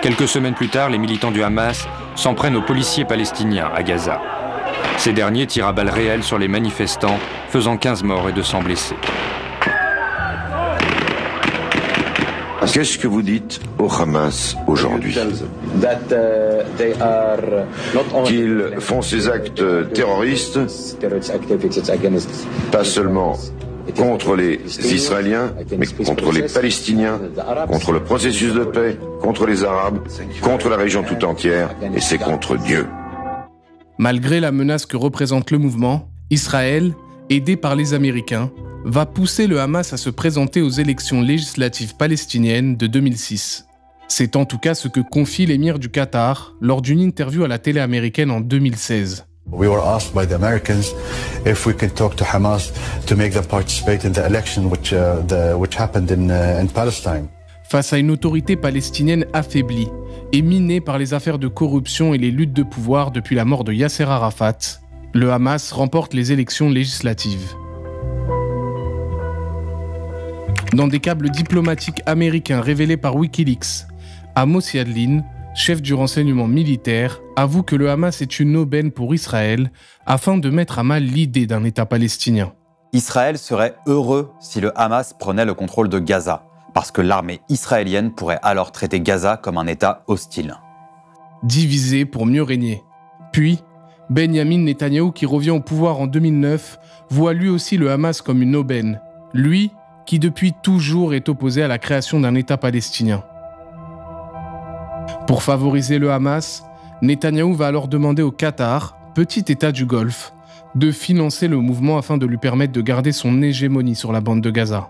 Quelques semaines plus tard, les militants du Hamas s'en prennent aux policiers palestiniens à Gaza. Ces derniers tirent à balles réelles sur les manifestants, faisant 15 morts et 200 blessés. Qu'est-ce que vous dites au Hamas aujourd'hui? Qu'ils font ces actes terroristes, pas seulement contre les Israéliens, mais contre les Palestiniens, contre le processus de paix, contre les Arabes, contre la région tout entière, et c'est contre Dieu. Malgré la menace que représente le mouvement, Israël, aidé par les Américains, va pousser le Hamas à se présenter aux élections législatives palestiniennes de 2006. C'est en tout cas ce que confie l'émir du Qatar lors d'une interview à la télé américaine en 2016. We were asked by the Americans if we could talk to Hamas to make them participate in the election which happened in Palestine. Face à une autorité palestinienne affaiblie et minée par les affaires de corruption et les luttes de pouvoir depuis la mort de Yasser Arafat, le Hamas remporte les élections législatives. Dans des câbles diplomatiques américains révélés par Wikileaks, Amos Yadlin, chef du renseignement militaire, avoue que le Hamas est une aubaine pour Israël afin de mettre à mal l'idée d'un État palestinien. Israël serait heureux si le Hamas prenait le contrôle de Gaza, parce que l'armée israélienne pourrait alors traiter Gaza comme un État hostile. Divisé pour mieux régner. Puis, Benyamin Netanyahou, qui revient au pouvoir en 2009, voit lui aussi le Hamas comme une aubaine. Lui, qui depuis toujours est opposé à la création d'un État palestinien. Pour favoriser le Hamas, Netanyahou va alors demander au Qatar, petit État du Golfe, de financer le mouvement afin de lui permettre de garder son hégémonie sur la bande de Gaza.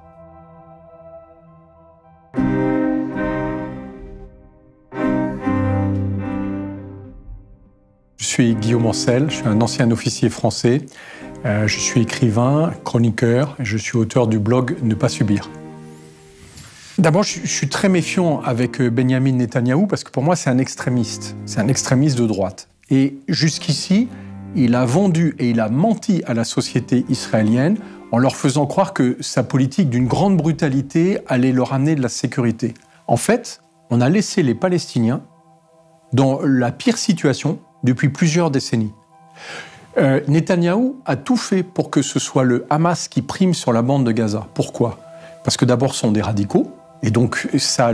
Je suis Guillaume Ancel, je suis un ancien officier français. Je suis écrivain, chroniqueur, et je suis auteur du blog Ne pas subir. D'abord, je suis très méfiant avec Benyamin Netanyahou parce que pour moi, c'est un extrémiste de droite. Et jusqu'ici, il a vendu et il a menti à la société israélienne en leur faisant croire que sa politique d'une grande brutalité allait leur amener de la sécurité. En fait, on a laissé les Palestiniens dans la pire situation depuis plusieurs décennies. Netanyahou a tout fait pour que ce soit le Hamas qui prime sur la bande de Gaza. Pourquoi? Parce que d'abord, ce sont des radicaux, et donc ça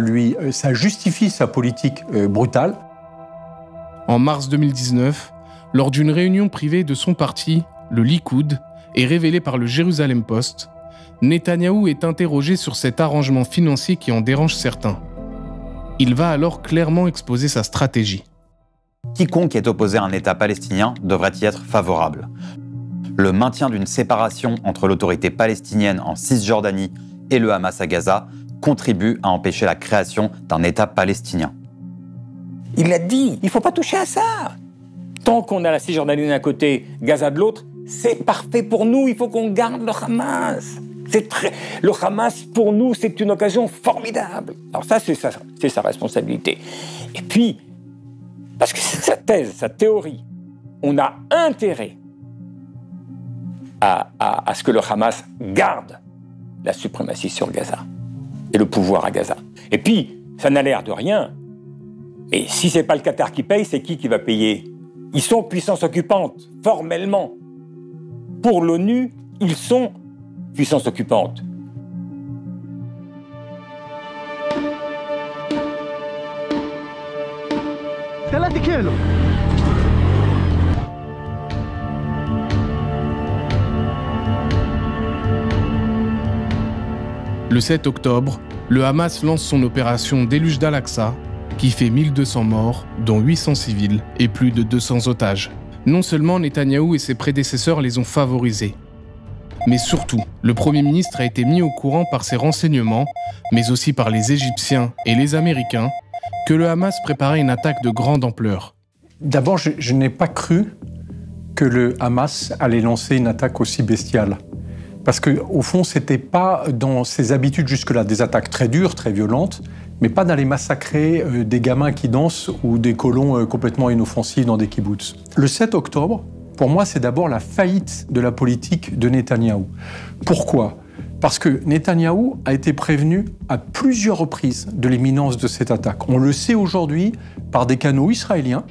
justifie sa politique brutale. En mars 2019, lors d'une réunion privée de son parti, le Likoud, et révélée par le Jérusalem Post, Netanyahou est interrogé sur cet arrangement financier qui en dérange certains. Il va alors clairement exposer sa stratégie. Quiconque est opposé à un État palestinien devrait y être favorable. Le maintien d'une séparation entre l'autorité palestinienne en Cisjordanie et le Hamas à Gaza contribue à empêcher la création d'un État palestinien. Il a dit, il ne faut pas toucher à ça. Tant qu'on a la Cisjordanie d'un côté, Gaza de l'autre, c'est parfait pour nous, il faut qu'on garde le Hamas. Le Hamas, pour nous, c'est une occasion formidable. Alors ça, c'est sa responsabilité. Et puis, parce que c'est sa thèse, sa théorie, on a intérêt à ce que le Hamas garde la suprématie sur Gaza et le pouvoir à Gaza. Et puis, ça n'a l'air de rien. Et si c'est pas le Qatar qui paye, c'est qui va payer? Ils sont puissance occupante, formellement. Pour l'ONU, ils sont puissance occupante. Le 7 octobre, le Hamas lance son opération Déluge d'Al-Aqsa, qui fait 1200 morts, dont 800 civils et plus de 200 otages. Non seulement Netanyahou et ses prédécesseurs les ont favorisés, mais surtout, le Premier ministre a été mis au courant par ses renseignements, mais aussi par les Égyptiens et les Américains, que le Hamas préparait une attaque de grande ampleur. D'abord, je n'ai pas cru que le Hamas allait lancer une attaque aussi bestiale. Parce qu'au fond, ce n'était pas dans ses habitudes jusque-là, des attaques très dures, très violentes, mais pas d'aller massacrer des gamins qui dansent ou des colons complètement inoffensifs dans des kibboutz. Le 7 octobre, pour moi, c'est d'abord la faillite de la politique de Netanyahou. Pourquoi ? Parce que Netanyahou a été prévenu à plusieurs reprises de l'imminence de cette attaque. On le sait aujourd'hui par des canaux israéliens,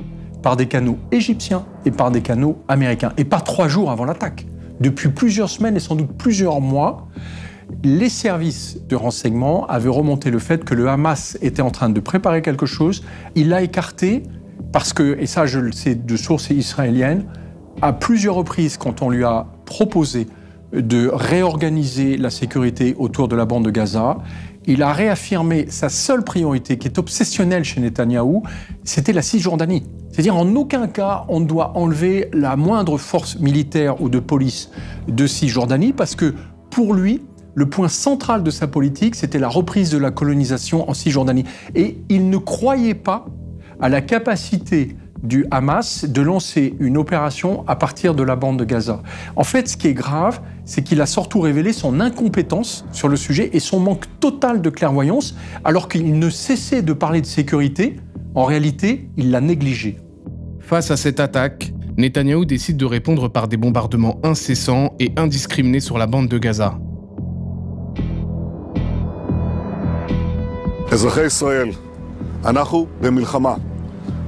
par des canaux égyptiens et par des canaux américains. Et pas 3 jours avant l'attaque. Depuis plusieurs semaines et sans doute plusieurs mois, les services de renseignement avaient remonté le fait que le Hamas était en train de préparer quelque chose. Il l'a écarté parce que, et ça je le sais de sources israéliennes, à plusieurs reprises quand on lui a proposé de réorganiser la sécurité autour de la bande de Gaza, il a réaffirmé sa seule priorité, qui est obsessionnelle chez Netanyahou, c'était la Cisjordanie. C'est-à-dire, en aucun cas, on ne doit enlever la moindre force militaire ou de police de Cisjordanie, parce que, pour lui, le point central de sa politique, c'était la reprise de la colonisation en Cisjordanie. Et il ne croyait pas à la capacité du Hamas de lancer une opération à partir de la bande de Gaza. En fait, ce qui est grave, c'est qu'il a surtout révélé son incompétence sur le sujet et son manque total de clairvoyance, alors qu'il ne cessait de parler de sécurité. En réalité, il l'a négligé. Face à cette attaque, Netanyahou décide de répondre par des bombardements incessants et indiscriminés sur la bande de Gaza. אזרחי ישראל, אנחנו במלחמה,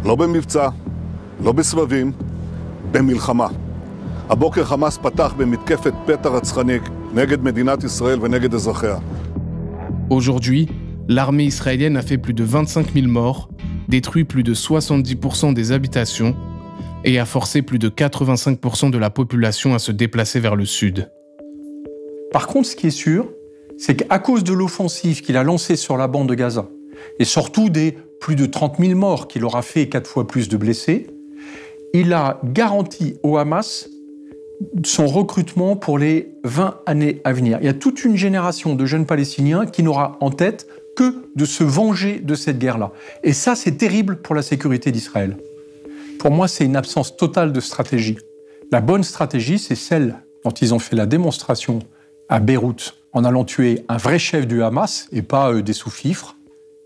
לא במבצע, לא בסבבים, במלחמה. הבוקר חמאס פתח במתקפת פתע רצחנית נגד מדינת ישראל ונגד אזרחיה. Aujourd'hui, l'armée israélienne a fait plus de 25 000 morts, détruit plus de 70% des habitations et a forcé plus de 85% de la population à se déplacer vers le sud. Par contre, ce qui est sûr, c'est qu'à cause de l'offensive qu'il a lancée sur la bande de Gaza, et surtout des plus de 30 000 morts qu'il aura fait 4 fois plus de blessés, il a garanti au Hamas son recrutement pour les 20 années à venir. Il y a toute une génération de jeunes Palestiniens qui n'aura en tête que de se venger de cette guerre-là. Et ça, c'est terrible pour la sécurité d'Israël. Pour moi, c'est une absence totale de stratégie. La bonne stratégie, c'est celle dont ils ont fait la démonstration à Beyrouth, en allant tuer un vrai chef du Hamas, et pas des sous-fifres,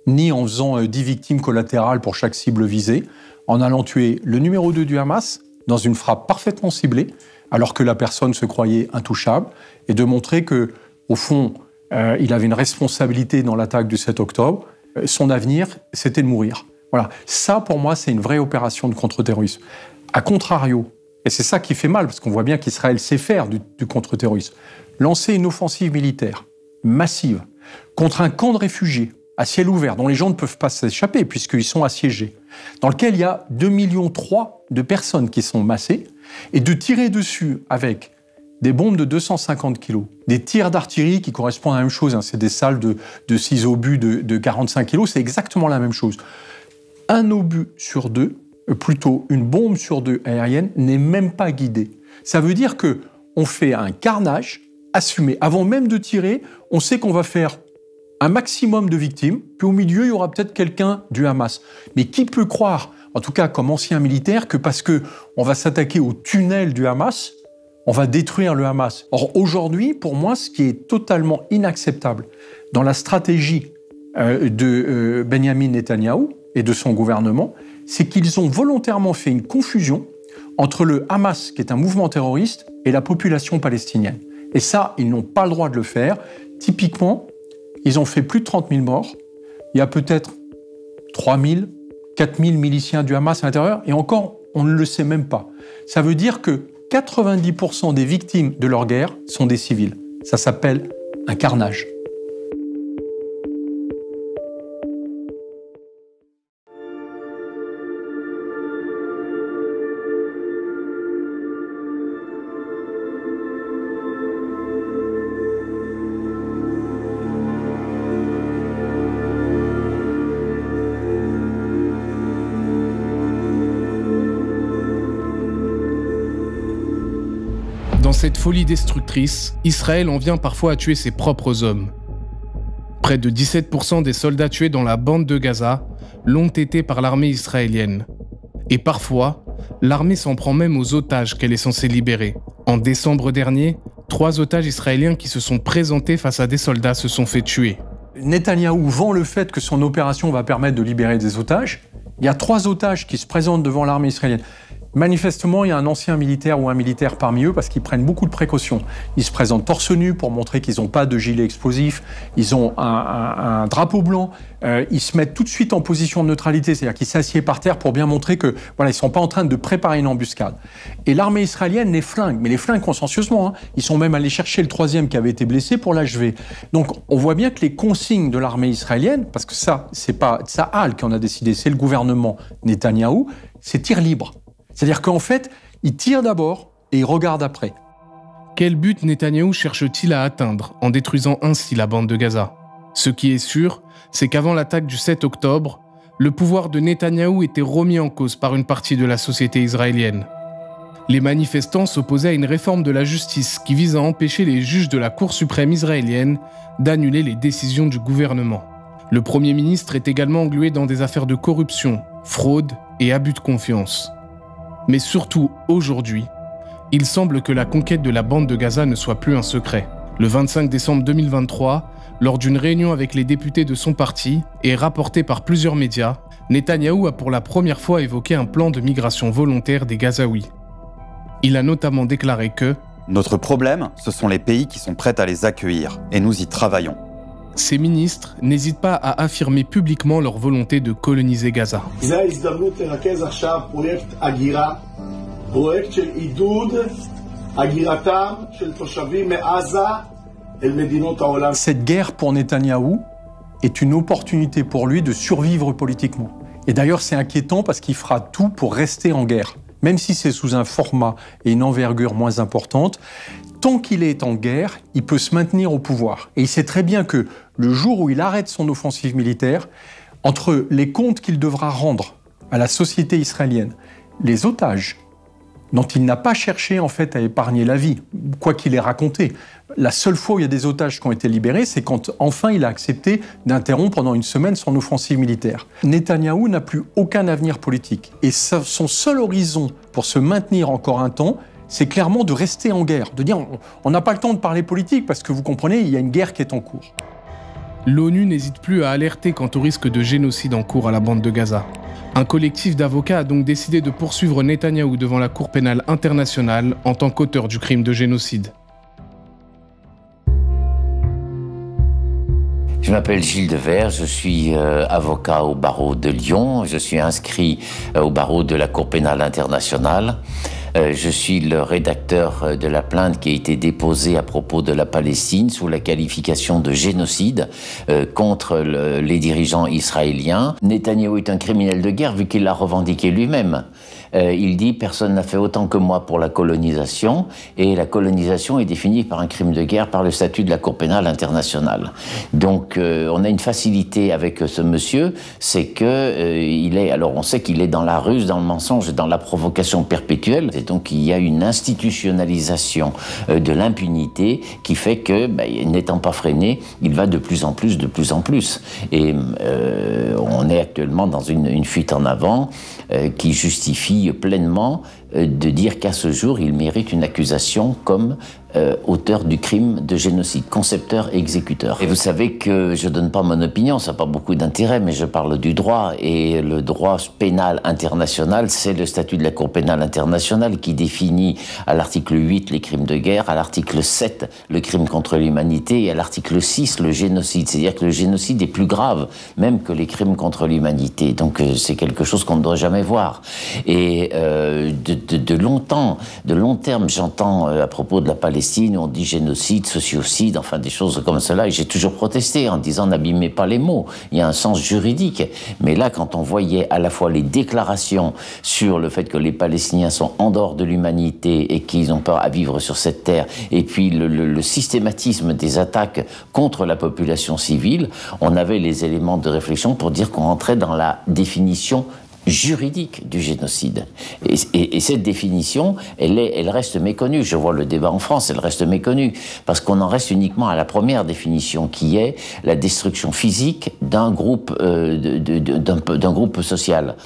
ni en faisant 10 victimes collatérales pour chaque cible visée, en allant tuer le numéro 2 du Hamas, dans une frappe parfaitement ciblée, alors que la personne se croyait intouchable, et de montrer que, au fond, il avait une responsabilité dans l'attaque du 7 octobre. Son avenir, c'était de mourir. Voilà. Ça, pour moi, c'est une vraie opération de contre-terrorisme. A contrario, et c'est ça qui fait mal, parce qu'on voit bien qu'Israël sait faire du contre-terrorisme, lancer une offensive militaire massive contre un camp de réfugiés à ciel ouvert, dont les gens ne peuvent pas s'échapper puisqu'ils sont assiégés, dans lequel il y a 2,3 millions de personnes qui sont massées, et de tirer dessus avec des bombes de 250 kilos, des tirs d'artillerie qui correspondent à la même chose, hein, c'est des salles de 6 obus de 45 kilos, c'est exactement la même chose. Un obus sur 2, plutôt une bombe sur 2 aérienne, n'est même pas guidée. Ça veut dire qu'on fait un carnage assumé. Avant même de tirer, on sait qu'on va faire un maximum de victimes, puis au milieu, il y aura peut-être quelqu'un du Hamas. Mais qui peut croire, en tout cas comme ancien militaire, que parce qu'on va s'attaquer au tunnel du Hamas, on va détruire le Hamas. Or, aujourd'hui, pour moi, ce qui est totalement inacceptable dans la stratégie de Benyamin Netanyahou et de son gouvernement, c'est qu'ils ont volontairement fait une confusion entre le Hamas, qui est un mouvement terroriste, et la population palestinienne. Et ça, ils n'ont pas le droit de le faire. Typiquement, ils ont fait plus de 30 000 morts. Il y a peut-être 3 000, 4 000 miliciens du Hamas à l'intérieur, et encore, on ne le sait même pas. Ça veut dire que 90% des victimes de leur guerre sont des civils. Ça s'appelle un carnage. Dans cette folie destructrice, Israël en vient parfois à tuer ses propres hommes. Près de 17% des soldats tués dans la bande de Gaza l'ont été par l'armée israélienne. Et parfois, l'armée s'en prend même aux otages qu'elle est censée libérer. En décembre dernier, 3 otages israéliens qui se sont présentés face à des soldats se sont fait tuer. Netanyahou vend le fait que son opération va permettre de libérer des otages. Il y a 3 otages qui se présentent devant l'armée israélienne. Manifestement, il y a un ancien militaire ou un militaire parmi eux parce qu'ils prennent beaucoup de précautions. Ils se présentent torse nu pour montrer qu'ils n'ont pas de gilet explosif. Ils ont un drapeau blanc. Ils se mettent tout de suite en position de neutralité, c'est-à-dire qu'ils s'assiedent par terre pour bien montrer que voilà, ils ne sont pas en train de préparer une embuscade. Et l'armée israélienne les flingue, mais les flingue consciencieusement. Ils sont même allés chercher le 3e qui avait été blessé pour l'achever. Donc on voit bien que les consignes de l'armée israélienne, parce que ça, c'est pas Tsahal qui en a décidé, c'est le gouvernement Netanyahou, c'est tir libre. C'est-à-dire qu'en fait, il tire d'abord et il regarde après. Quel but Netanyahou cherche-t-il à atteindre en détruisant ainsi la bande de Gaza? Ce qui est sûr, c'est qu'avant l'attaque du 7 octobre, le pouvoir de Netanyahou était remis en cause par une partie de la société israélienne. Les manifestants s'opposaient à une réforme de la justice qui vise à empêcher les juges de la Cour suprême israélienne d'annuler les décisions du gouvernement. Le Premier ministre est également englué dans des affaires de corruption, fraude et abus de confiance. Mais surtout, aujourd'hui, il semble que la conquête de la bande de Gaza ne soit plus un secret. Le 25 décembre 2023, lors d'une réunion avec les députés de son parti, et rapporté par plusieurs médias, Netanyahou a pour la première fois évoqué un plan de migration volontaire des Gazaouis. Il a notamment déclaré que « Notre problème, ce sont les pays qui sont prêts à les accueillir, et nous y travaillons. » Ces ministres n'hésitent pas à affirmer publiquement leur volonté de coloniser Gaza. Cette guerre pour Netanyahou est une opportunité pour lui de survivre politiquement. Et d'ailleurs, c'est inquiétant parce qu'il fera tout pour rester en guerre. Même si c'est sous un format et une envergure moins importante, tant qu'il est en guerre, il peut se maintenir au pouvoir. Et il sait très bien que le jour où il arrête son offensive militaire, entre les comptes qu'il devra rendre à la société israélienne, les otages, dont il n'a pas cherché en fait à épargner la vie, quoi qu'il ait raconté. La seule fois où il y a des otages qui ont été libérés, c'est quand enfin il a accepté d'interrompre pendant une semaine son offensive militaire. Netanyahou n'a plus aucun avenir politique. Et son seul horizon pour se maintenir encore un temps, c'est clairement de rester en guerre, de dire on n'a pas le temps de parler politique parce que vous comprenez, il y a une guerre qui est en cours. L'ONU n'hésite plus à alerter quant au risque de génocide en cours à la bande de Gaza. Un collectif d'avocats a donc décidé de poursuivre Netanyahou devant la Cour pénale internationale en tant qu'auteur du crime de génocide. Je m'appelle Gilles Devers, je suis avocat au barreau de Lyon, je suis inscrit au barreau de la Cour pénale internationale. Je suis le rédacteur de la plainte qui a été déposée à propos de la Palestine sous la qualification de génocide contre les dirigeants israéliens. Netanyahou est un criminel de guerre vu qu'il l'a revendiqué lui-même. Il dit « personne n'a fait autant que moi pour la colonisation » et la colonisation est définie par un crime de guerre par le statut de la Cour pénale internationale. Donc on a une facilité avec ce monsieur, c'est que il est, alors on sait qu'il est dans la ruse, dans le mensonge, dans la provocation perpétuelle. Et donc il y a une institutionnalisation de l'impunité qui fait que, n'étant pas freiné, il va de plus en plus, de plus en plus. Et on est actuellement dans une fuite en avant qui justifie pleinement de dire qu'à ce jour, il mérite une accusation comme auteur du crime de génocide, concepteur et exécuteur. Et vous savez que je donne pas mon opinion, ça n'a pas beaucoup d'intérêt, mais je parle du droit. Et le droit pénal international, c'est le statut de la Cour pénale internationale qui définit à l'article 8 les crimes de guerre, à l'article 7 le crime contre l'humanité et à l'article 6 le génocide. C'est-à-dire que le génocide est plus grave même que les crimes contre l'humanité. Donc c'est quelque chose qu'on ne doit jamais voir. Et de long terme, j'entends à propos de la Palestine, on dit génocide, sociocide, enfin des choses comme cela, et j'ai toujours protesté en disant n'abîmez pas les mots, il y a un sens juridique. Mais là, quand on voyait à la fois les déclarations sur le fait que les Palestiniens sont en dehors de l'humanité et qu'ils ont peur à vivre sur cette terre, et puis le systématisme des attaques contre la population civile, on avait les éléments de réflexion pour dire qu'on entrait dans la définition juridique du génocide. Et cette définition, elle reste méconnue. Je vois le débat en France, elle reste méconnue, parce qu'on en reste uniquement à la première définition, qui est la destruction physique d'un groupe, d'un groupe social.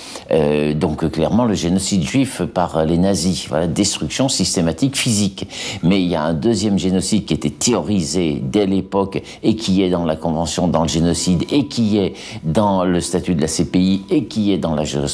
Donc clairement, le génocide juif par les nazis, voilà, destruction systématique physique. Mais il y a un deuxième génocide qui était théorisé dès l'époque, et qui est dans la Convention dans le génocide, et qui est dans le statut de la CPI, et qui est dans la jurisprudence,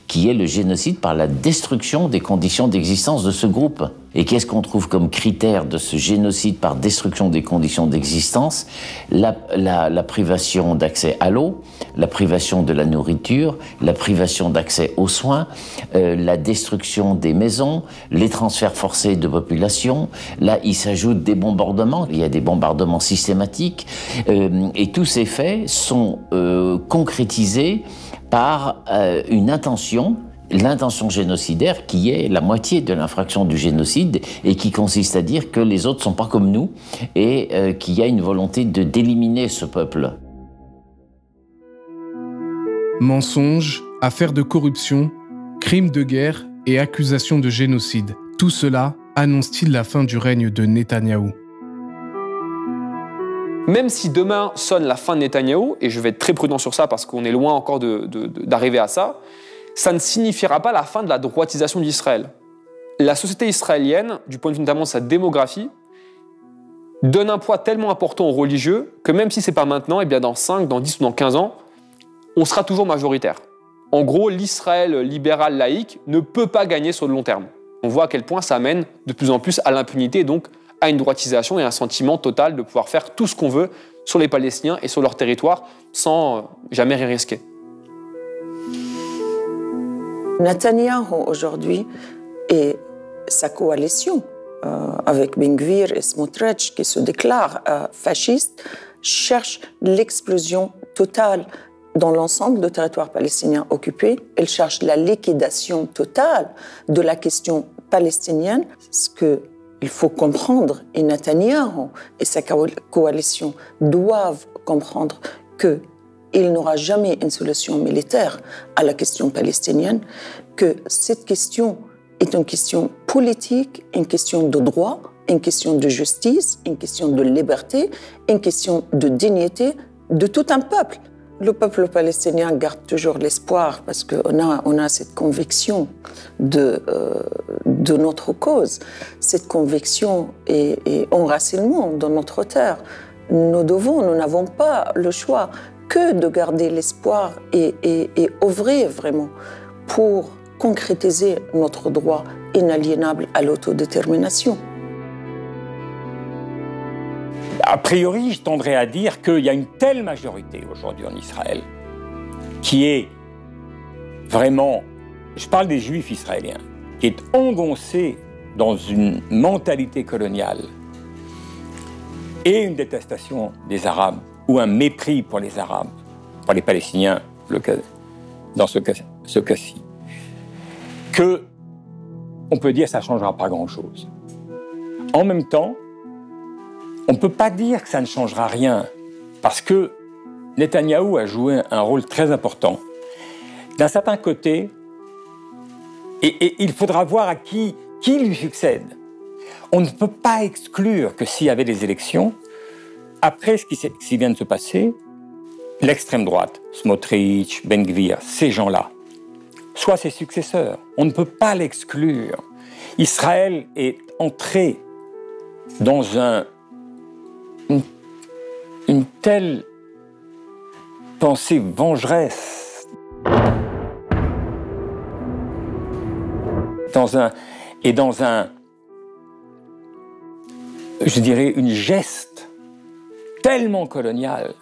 qui est le génocide par la destruction des conditions d'existence de ce groupe. Et qu'est-ce qu'on trouve comme critère de ce génocide par destruction des conditions d'existence? La privation d'accès à l'eau, la privation de la nourriture, la privation d'accès aux soins, la destruction des maisons, les transferts forcés de population. Là, il s'ajoute des bombardements, il y a des bombardements systématiques, et tous ces faits sont concrétisés par une intention, l'intention génocidaire qui est la moitié de l'infraction du génocide et qui consiste à dire que les autres ne sont pas comme nous et qu'il y a une volonté d'éliminer ce peuple. Mensonges, affaires de corruption, crimes de guerre et accusations de génocide. Tout cela annonce-t-il la fin du règne de Netanyahou? Même si demain sonne la fin de Netanyahou, et je vais être très prudent sur ça parce qu'on est loin encore d'arriver à ça, ça ne signifiera pas la fin de la droitisation d'Israël. La société israélienne, du point de vue notamment de sa démographie, donne un poids tellement important aux religieux que même si ce n'est pas maintenant, et bien dans 5, dans 10 ou dans 15 ans, on sera toujours majoritaire. En gros, l'Israël libéral laïque ne peut pas gagner sur le long terme. On voit à quel point ça amène de plus en plus à l'impunité, donc à une droitisation et un sentiment total de pouvoir faire tout ce qu'on veut sur les Palestiniens et sur leur territoire sans jamais rien risquer. Netanyahou aujourd'hui et sa coalition avec Ben Gvir et Smotrich qui se déclarent fascistes cherchent l'explosion totale dans l'ensemble du territoire palestinien occupé. Ils cherchent la liquidation totale de la question palestinienne, ce que il faut comprendre, et Netanyahou et sa coalition doivent comprendre qu'il n'aura jamais une solution militaire à la question palestinienne, que cette question est une question politique, une question de droit, une question de justice, une question de liberté, une question de dignité de tout un peuple. Le peuple palestinien garde toujours l'espoir parce qu'on a cette conviction de notre cause, cette conviction et enracinement dans notre terre. Nous n'avons pas le choix que de garder l'espoir et œuvrer vraiment pour concrétiser notre droit inaliénable à l'autodétermination. A priori, je tendrais à dire qu'il y a une telle majorité aujourd'hui en Israël qui est vraiment, je parle des Juifs israéliens, qui est engoncée dans une mentalité coloniale et une détestation des Arabes ou un mépris pour les Arabes, pour les Palestiniens, dans ce cas-ci, que on peut dire que ça ne changera pas grand-chose. En même temps, on ne peut pas dire que ça ne changera rien, parce que Netanyahou a joué un rôle très important. D'un certain côté, Et il faudra voir à qui lui succède. On ne peut pas exclure que s'il y avait des élections, après ce qui vient de se passer, l'extrême droite, Smotrich, Ben Gvir, ces gens-là, soit ses successeurs. On ne peut pas l'exclure. Israël est entré dans une telle pensée vengeresse, je dirais, une geste tellement coloniale.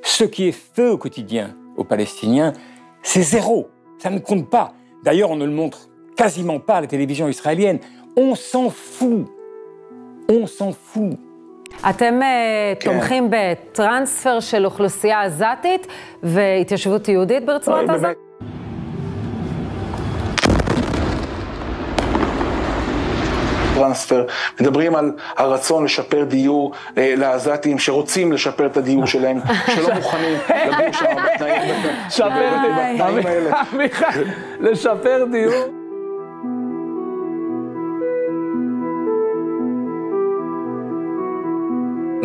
Ce qui est fait au quotidien aux Palestiniens, c'est zéro. Ça ne compte pas. D'ailleurs, on ne le montre quasiment pas à la télévision israélienne. On s'en fout. On s'en fout. אתם תומכים בטרנספר של אוכלוסייה עזתית והתיישבות יהודית ברצועת עזה? טרנספר, מדברים על הרצון לשפר דיור לעזתים שרוצים לשפר את הדיור שלהם, שלא מוכנים לגור שם בתנאים האלה. לשפר דיור.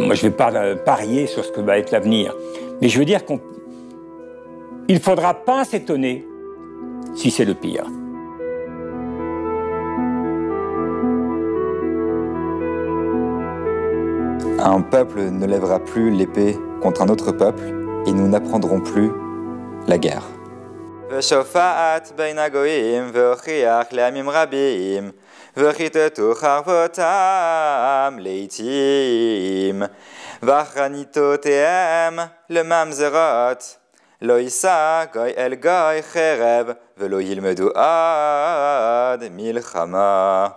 Moi, je ne vais pas parier sur ce que va être l'avenir, mais je veux dire qu'il ne faudra pas s'étonner si c'est le pire. Un peuple ne lèvera plus l'épée contre un autre peuple et nous n'apprendrons plus la guerre. ושופעת בין הגויים והוכיח לעמים רבים וכיתתו חרבותם לעתים וחניתותיהם לממזרות לא יישא גוי אל גוי חרב ולא ילמדו עד מלחמה